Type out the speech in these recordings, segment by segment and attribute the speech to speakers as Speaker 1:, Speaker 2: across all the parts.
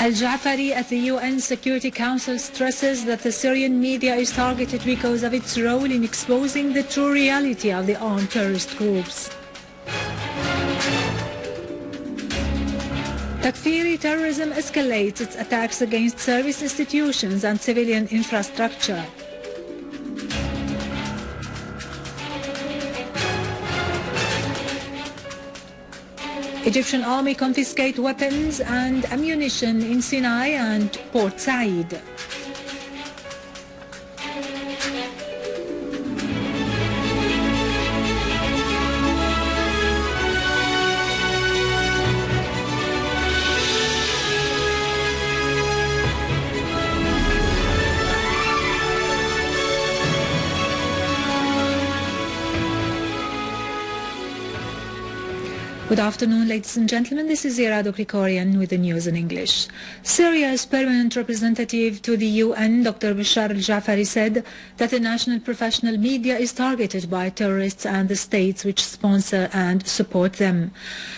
Speaker 1: Al-Ja'fari at the UN Security Council stresses that the Syrian media is targeted because of its role in exposing the true reality of the armed terrorist groups. Takfiri terrorism escalates its attacks against service institutions and civilian infrastructure. Egyptian army confiscate weapons and ammunition in Sinai and Port Said. Good afternoon, ladies and gentlemen. This is Ira Krikorian with the news in English. Syria's permanent representative to the UN, Dr. Bashar al-Ja'fari, said that the national professional media is targeted by terrorists and the states which sponsor and support them.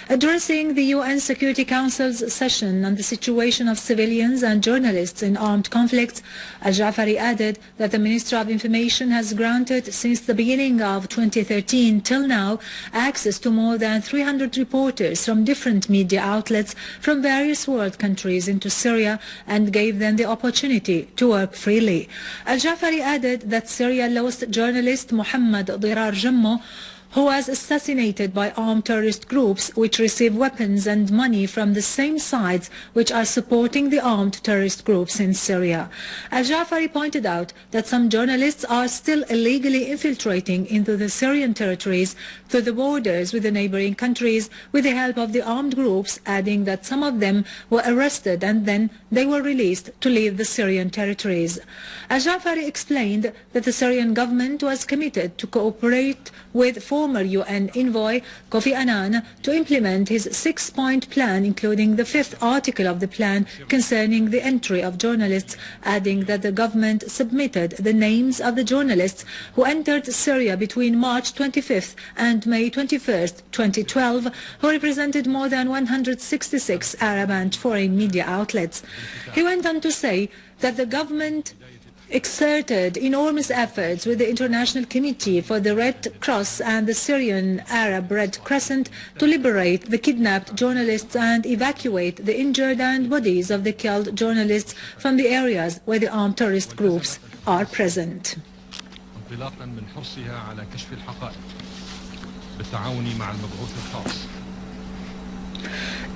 Speaker 1: Addressing the UN Security Council's session on the situation of civilians and journalists in armed conflicts, al-Ja'fari added that the Ministry of Information has granted since the beginning of 2013 till now access to more than 300 reporters from different media outlets from various world countries into Syria and gave them the opportunity to work freely. Al-Ja'fari added that Syria lost journalist Muhammad Dirar Jammo, who was assassinated by armed terrorist groups which receive weapons and money from the same sides which are supporting the armed terrorist groups in Syria. Al-Ja'fari pointed out that some journalists are still illegally infiltrating into the Syrian territories through the borders with the neighboring countries with the help of the armed groups, adding that some of them were arrested and then they were released to leave the Syrian territories. Al-Ja'fari explained that the Syrian government was committed to cooperate with former UN envoy Kofi Annan to implement his 6-point plan, including the 5th article of the plan concerning the entry of journalists, adding that the government submitted the names of the journalists who entered Syria between March 25th and May 21st, 2012, who represented more than 166 Arab and foreign media outlets. He went on to say that the government exerted enormous efforts with the International Committee for the Red Cross and the Syrian Arab Red Crescent to liberate the kidnapped journalists and evacuate the injured and bodies of the killed journalists from the areas where the armed terrorist groups are present.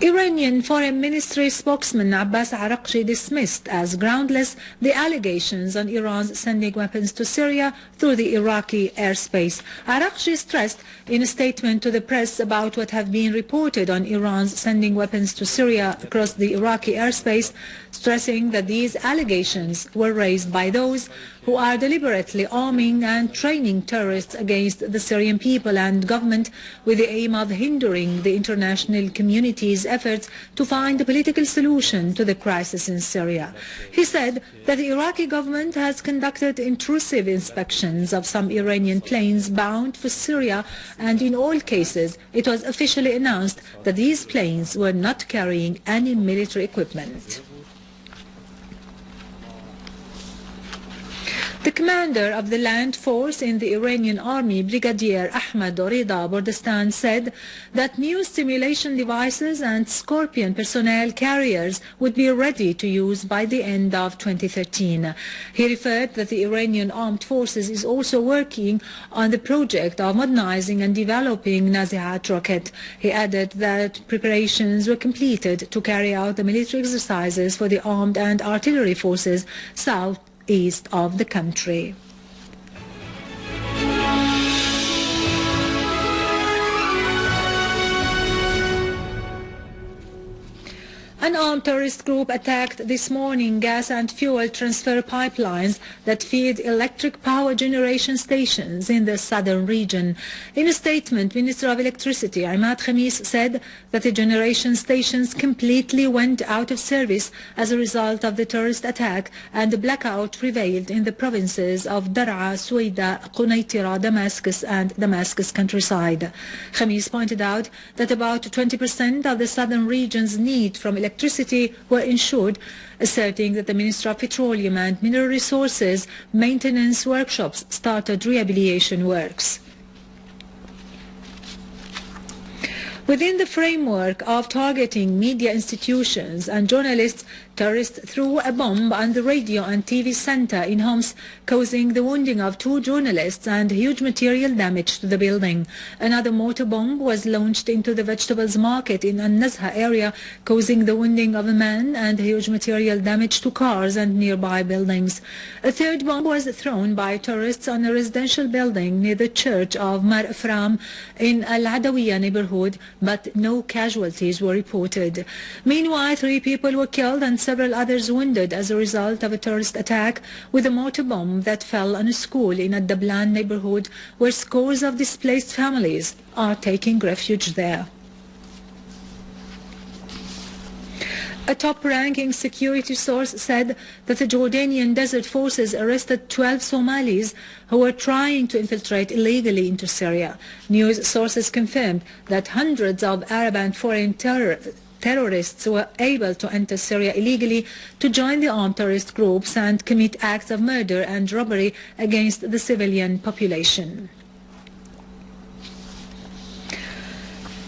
Speaker 1: Iranian Foreign Ministry spokesman Abbas Araqchi dismissed as groundless the allegations on Iran's sending weapons to Syria through the Iraqi airspace. Araqchi stressed in a statement to the press about what have been reported on Iran's sending weapons to Syria across the Iraqi airspace, stressing that these allegations were raised by those who are deliberately arming and training terrorists against the Syrian people and government with the aim of hindering the international community's efforts to find a political solution to the crisis in Syria. He said that the Iraqi government has conducted intrusive inspections of some Iranian planes bound for Syria, and in all cases it was officially announced that these planes were not carrying any military equipment. The commander of the land force in the Iranian army, Brigadier Ahmad Rida Bordestan, said that new stimulation devices and Scorpion personnel carriers would be ready to use by the end of 2013. He referred that the Iranian armed forces is also working on the project of modernizing and developing Nazihat rocket. He added that preparations were completed to carry out the military exercises for the armed and artillery forces southeast of the country. An armed terrorist group attacked this morning gas and fuel transfer pipelines that feed electric power generation stations in the southern region. In a statement, Minister of Electricity Imad Khamis said that the generation stations completely went out of service as a result of the terrorist attack, and a blackout prevailed in the provinces of Daraa, Suwaida, Qunaitira, Damascus and Damascus countryside. Khamis pointed out that about 20% of the southern region's need from electricity electricity were ensured, asserting that the Ministry of Petroleum and Mineral Resources maintenance workshops started rehabilitation works. Within the framework of targeting media institutions and journalists, terrorists threw a bomb on the radio and TV center in Homs, causing the wounding of 2 journalists and huge material damage to the building. Another mortar bomb was launched into the vegetables market in An-Nazha area, causing the wounding of a man and huge material damage to cars and nearby buildings. A third bomb was thrown by terrorists on a residential building near the church of Mar Afram in Al-Adawiya neighborhood, but no casualties were reported. Meanwhile, 3 people were killed and several others wounded as a result of a terrorist attack with a mortar bomb that fell on a school in a Dablan neighborhood where scores of displaced families are taking refuge there. A top-ranking security source said that the Jordanian desert forces arrested 12 Somalis who were trying to infiltrate illegally into Syria. News sources confirmed that hundreds of Arab and foreign terrorists were able to enter Syria illegally to join the armed terrorist groups and commit acts of murder and robbery against the civilian population.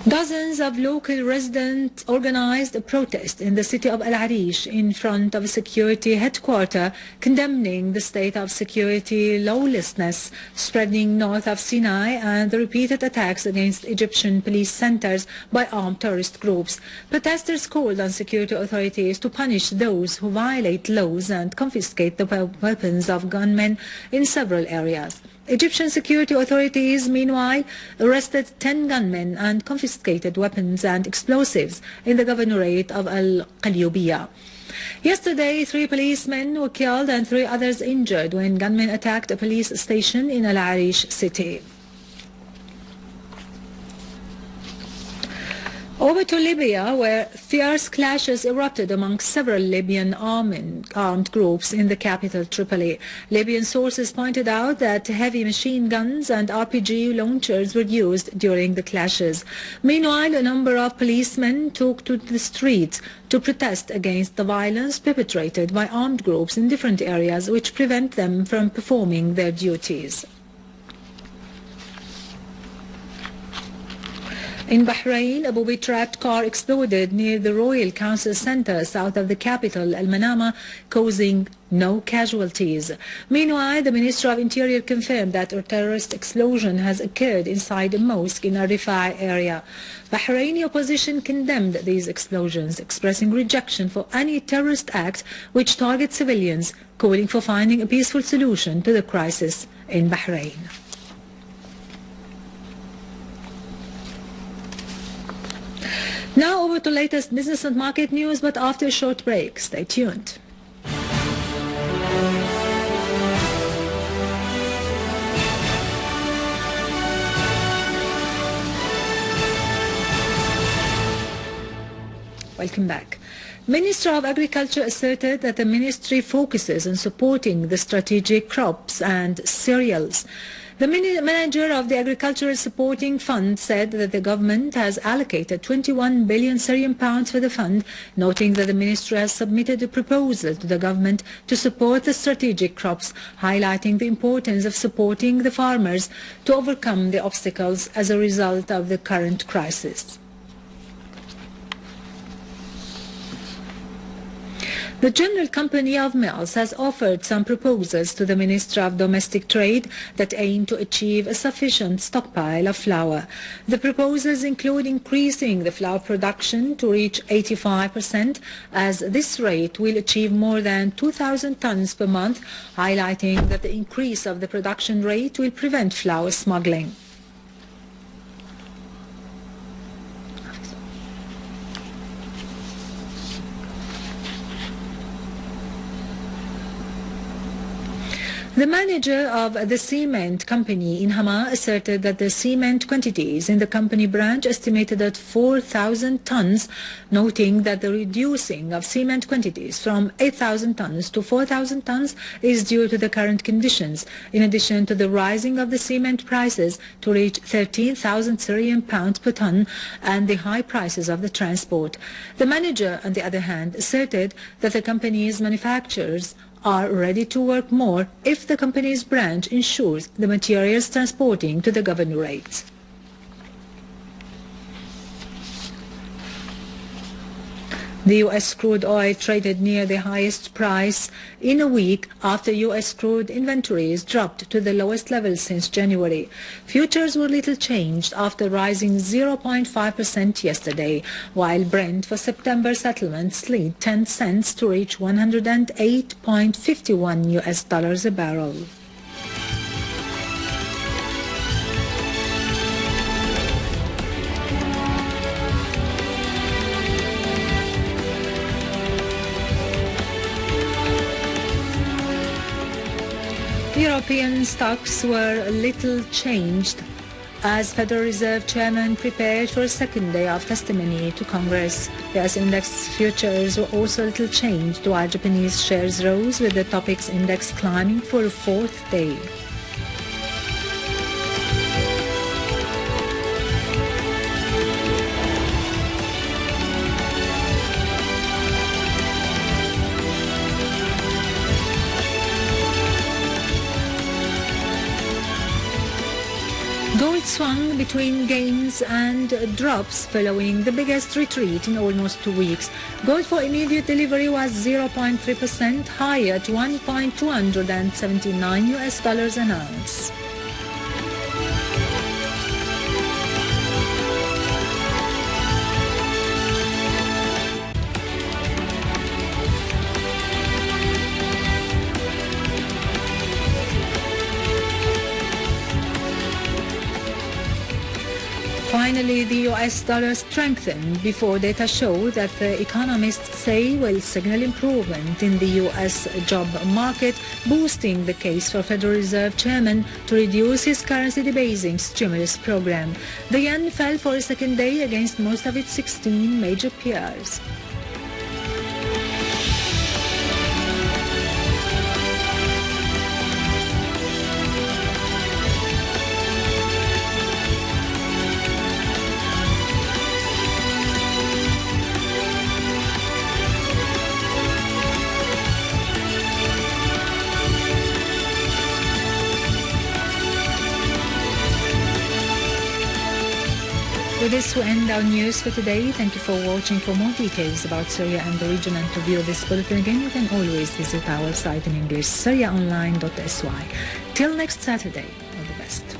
Speaker 1: Dozens of local residents organized a protest in the city of Al-Arish in front of a security headquarters, condemning the state of security lawlessness spreading north of Sinai and the repeated attacks against Egyptian police centers by armed terrorist groups. Protesters called on security authorities to punish those who violate laws and confiscate the weapons of gunmen in several areas. Egyptian security authorities, meanwhile, arrested 10 gunmen and confiscated weapons and explosives in the governorate of Al-Qalyubiyya. Yesterday, 3 policemen were killed and 3 others injured when gunmen attacked a police station in Al-Arish city. Over to Libya, where fierce clashes erupted among several Libyan armed groups in the capital, Tripoli. Libyan sources pointed out that heavy machine guns and RPG launchers were used during the clashes. Meanwhile, a number of policemen took to the streets to protest against the violence perpetrated by armed groups in different areas, which prevent them from performing their duties. In Bahrain, a booby-trapped car exploded near the Royal Council Center south of the capital, Al-Manama, causing no casualties. Meanwhile, the Minister of Interior confirmed that a terrorist explosion has occurred inside a mosque in a Rifai area. Bahraini opposition condemned these explosions, expressing rejection for any terrorist act which targets civilians, calling for finding a peaceful solution to the crisis in Bahrain. Now over to latest business and market news, but after a short break. Stay tuned. Welcome back. Minister of Agriculture asserted that the ministry focuses on supporting the strategic crops and cereals. The manager of the Agricultural Supporting Fund said that the government has allocated 21 billion Syrian pounds for the fund, noting that the ministry has submitted a proposal to the government to support the strategic crops, highlighting the importance of supporting the farmers to overcome the obstacles as a result of the current crisis. The General Company of Mills has offered some proposals to the Minister of Domestic Trade that aim to achieve a sufficient stockpile of flour. The proposals include increasing the flour production to reach 85%, as this rate will achieve more than 2,000 tons per month, highlighting that the increase of the production rate will prevent flour smuggling. The manager of the cement company in Hama asserted that the cement quantities in the company branch estimated at 4,000 tons, noting that the reducing of cement quantities from 8,000 tons to 4,000 tons is due to the current conditions, in addition to the rising of the cement prices to reach 13,000 Syrian pounds per ton and the high prices of the transport. The manager, on the other hand, asserted that the company's manufacturers are ready to work more if the company's branch ensures the materials transporting to the governor rates. The U.S. crude oil traded near the highest price in a week after U.S. crude inventories dropped to the lowest level since January. Futures were little changed after rising 0.5% yesterday, while Brent for September settlement slid 10 cents to reach $108.51 a barrel. European stocks were little changed as Federal Reserve Chairman prepared for a second day of testimony to Congress. US index futures were also little changed, while Japanese shares rose, with the Topix index climbing for a fourth day. Gold swung between gains and drops following the biggest retreat in almost 2 weeks. Gold for immediate delivery was 0.3% higher at $1,279 an ounce. Finally, the US dollar strengthened before data show that the economists say will signal improvement in the US job market, boosting the case for Federal Reserve Chairman to reduce his currency debasing stimulus program. The yen fell for a second day against most of its 16 major peers. With this, we end our news for today. Thank you for watching. For more details about Syria and the region and to view this bulletin again, you can always visit our site in English, syriaonline.sy. Till next Saturday, all the best.